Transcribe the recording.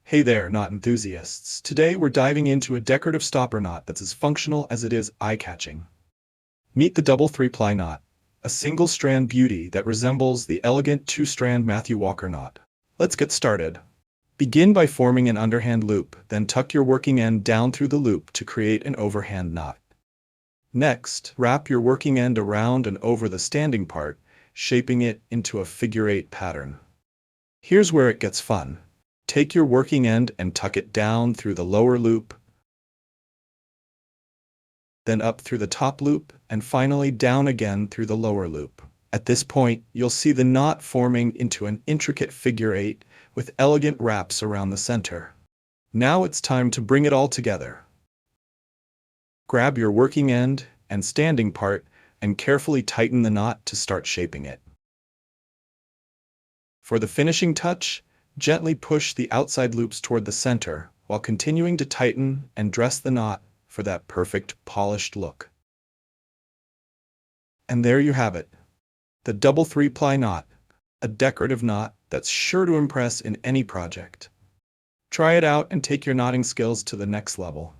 Hey there, knot enthusiasts. Today we're diving into a decorative stopper knot that's as functional as it is eye-catching. Meet the double three-ply knot, a single-strand beauty that resembles the elegant two-strand Matthew Walker knot. Let's get started. Begin by forming an underhand loop, then tuck your working end down through the loop to create an overhand knot. Next, wrap your working end around and over the standing part, shaping it into a figure-8 pattern. Here's where it gets fun. Take your working end and tuck it down through the lower loop, then up through the top loop, and finally down again through the lower loop. At this point, you'll see the knot forming into an intricate figure-8 with elegant wraps around the center. Now it's time to bring it all together. Grab your working end and standing part and carefully tighten the knot to start shaping it. For the finishing touch, gently push the outside loops toward the center while continuing to tighten and dress the knot for that perfect polished look. And there you have it, the double three-ply knot, a decorative knot that's sure to impress in any project. Try it out and take your knotting skills to the next level.